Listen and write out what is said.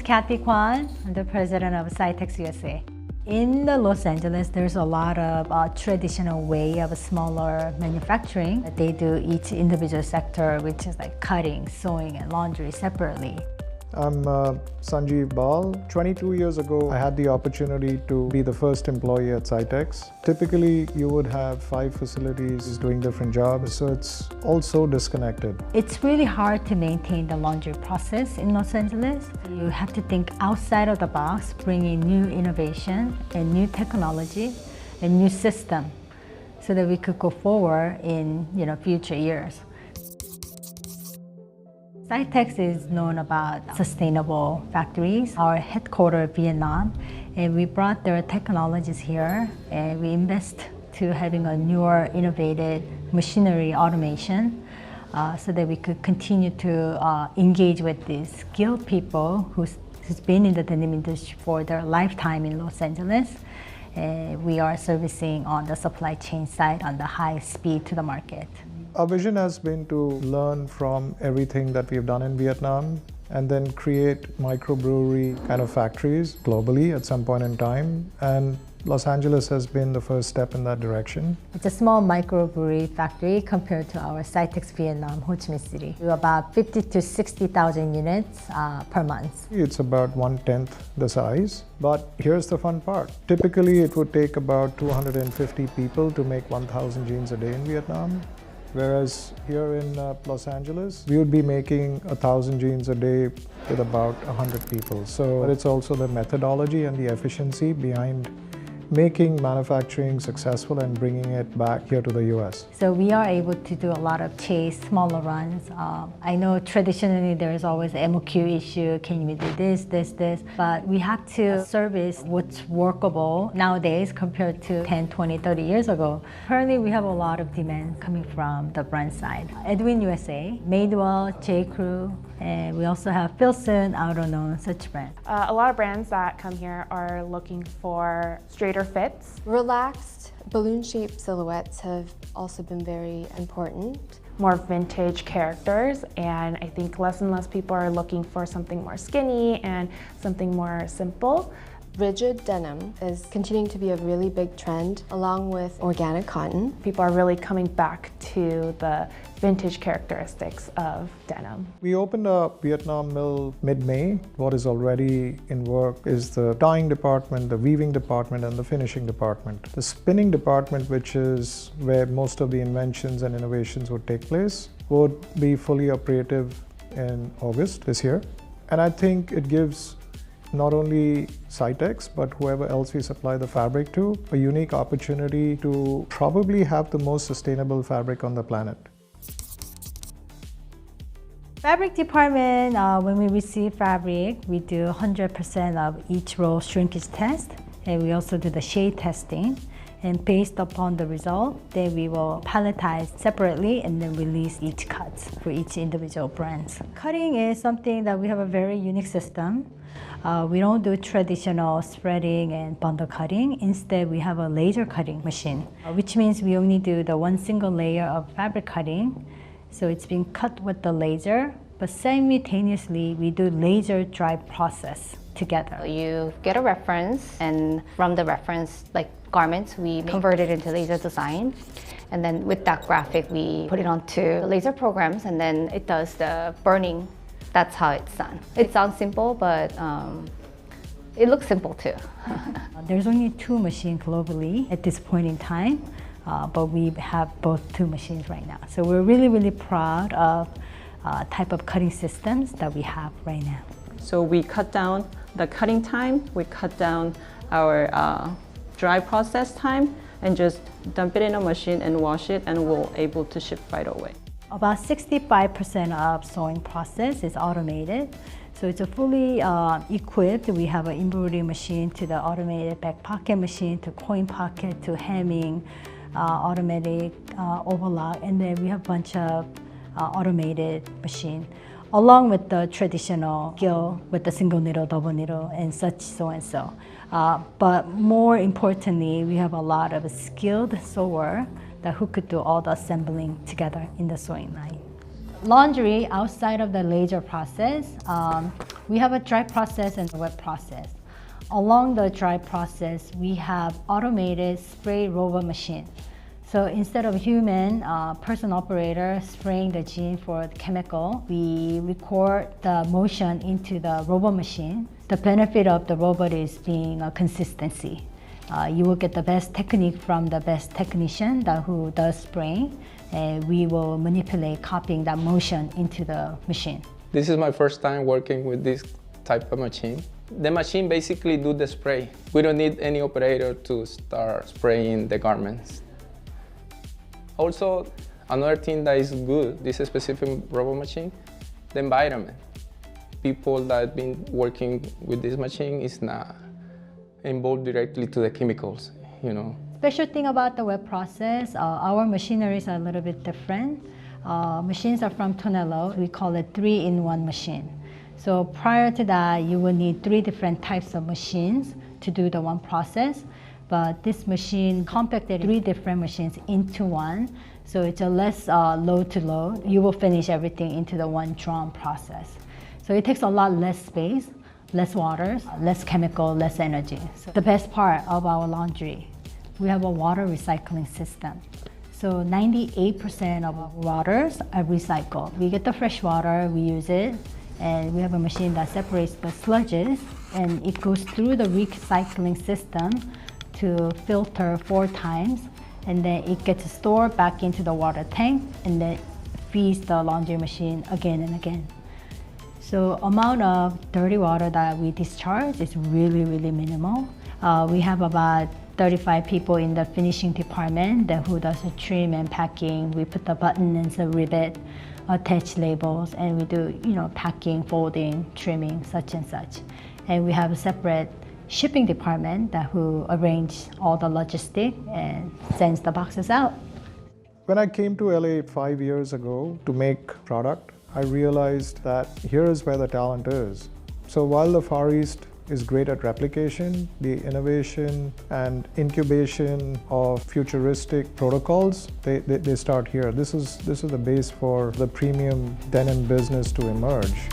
Kathy Kwan. I'm the president of Saitex USA. In the Los Angeles, there's a lot of traditional way of smaller manufacturing. They do each individual sector, which is like cutting, sewing, and laundry separately. I'm Sanjeev Bal. 22 years ago, I had the opportunity to be the first employee at Saitex. Typically, you would have 5 facilities doing different jobs, so it's also disconnected. It's really hard to maintain the laundry process in Los Angeles. You have to think outside of the box, bringing new innovation and new technology and new system so that we could go forward in future years. Saitex is known about sustainable factories. Our headquarters Vietnam, and we brought their technologies here, and we invest to having a newer, innovative machinery automation, so that we could continue to engage with these skilled people who's been in the denim industry for their lifetime in Los Angeles. We are servicing on the supply chain side on the high speed to the market. Our vision has been to learn from everything that we've done in Vietnam and then create microbrewery kind of factories globally at some point in time. And Los Angeles has been the first step in that direction. It's a small microbrewery factory compared to our Saitex Vietnam, Ho Chi Minh City. We do about 50 to 60,000 units per month. It's about 1/10 the size, but here's the fun part. Typically, it would take about 250 people to make 1,000 jeans a day in Vietnam. Whereas here in Los Angeles, we would be making 1,000 jeans a day with about 100 people. So it's also the methodology and the efficiency behind making manufacturing successful and bringing it back here to the US. So we are able to do a lot of chase, smaller runs. I know traditionally there is always an MOQ issue. Can we do this, But we have to service what's workable nowadays compared to 10, 20, 30 years ago. Currently, we have a lot of demand coming from the brand side. Edwin USA, Madewell, J. Crew, and we also have Filson, Autono, such brands. A lot of brands that come here are looking for straighter fits. Relaxed, balloon-shaped silhouettes have also been very important. More vintage characters, and I think less and less people are looking for something more skinny and something more simple. Rigid denim is continuing to be a really big trend, along with organic cotton. People are really coming back to the vintage characteristics of denim. We opened a Vietnam mill mid-May. What is already in work is the dyeing department, the weaving department, and the finishing department. The spinning department, which is where most of the inventions and innovations would take place, would be fully operative in August this year. And I think it gives not only Saitex, but whoever else we supply the fabric to, a unique opportunity to probably have the most sustainable fabric on the planet. Fabric department, when we receive fabric, we do 100% of each roll shrinkage test, and we also do the shade testing. And based upon the result, then we will palletize separately and then release each cut for each individual brands. Cutting is something that we have a very unique system. We don't do traditional spreading and bundle cutting. Instead, we have a laser cutting machine, which means we only do the one single layer of fabric cutting. So it's being cut with the laser, but simultaneously, we do laser dry process together. You get a reference, and from the reference, like garments, we convert it into laser design. And then with that graphic, we put it onto the laser programs, and then it does the burning. That's how it's done. It sounds simple, but it looks simple too. There's only 2 machines globally at this point in time, but we have both 2 machines right now. So we're really, really proud of type of cutting systems that we have right now. So we cut down the cutting time, we cut down our dry process time, and just dump it in a machine and wash it, and we're able to ship right away. About 65% of sewing process is automated. So it's a fully equipped. We have an embroidery machine to the automated back pocket machine to coin pocket to hemming, automatic overlock, and then we have a bunch of automated machine, along with the traditional gill with the single needle, double needle, and such so and so. But more importantly, we have a lot of skilled sewer who could do all the assembling together in the sewing line. Laundry outside of the laser process, we have a dry process and a wet process. Along the dry process, we have automated spray robot machine. So instead of human person operator spraying the jean for the chemical, we record the motion into the robot machine. The benefit of the robot is being a consistency. You will get the best technique from the best technician who does spraying, and we will manipulate, copying that motion into the machine. This is my first time working with this type of machine. The machine basically do the spray. We don't need any operator to start spraying the garments. Also, another thing that is good, this specific robot machine, the environment. People that have been working with this machine is not involved directly to the chemicals, you know. Special thing about the wet process, our machineries are a little bit different. Machines are from Tonello. We call it 3-in-1 machine. So prior to that, you will need 3 different types of machines to do the one process. But this machine compacted 3 different machines into one. So it's a less load to load. You will finish everything into the one drum process. So it takes a lot less space, less water, less chemical, less energy. So the best part of our laundry, we have a water recycling system. So 98% of our waters are recycled. We get the fresh water, we use it, and we have a machine that separates the sludges, and it goes through the recycling system to filter 4 times, and then it gets stored back into the water tank, and then feeds the laundry machine again and again. So amount of dirty water that we discharge is really, really minimal. We have about 35 people in the finishing department who does the trim and packing. We put the button and the rivet, attach labels, and we do, packing, folding, trimming, such and such. And we have a separate shipping department who arrange all the logistics and sends the boxes out. When I came to LA 5 years ago to make product, I realized that here is where the talent is. So while the Far East is great at replication, the innovation and incubation of futuristic protocols, they start here. This is the base for the premium denim business to emerge.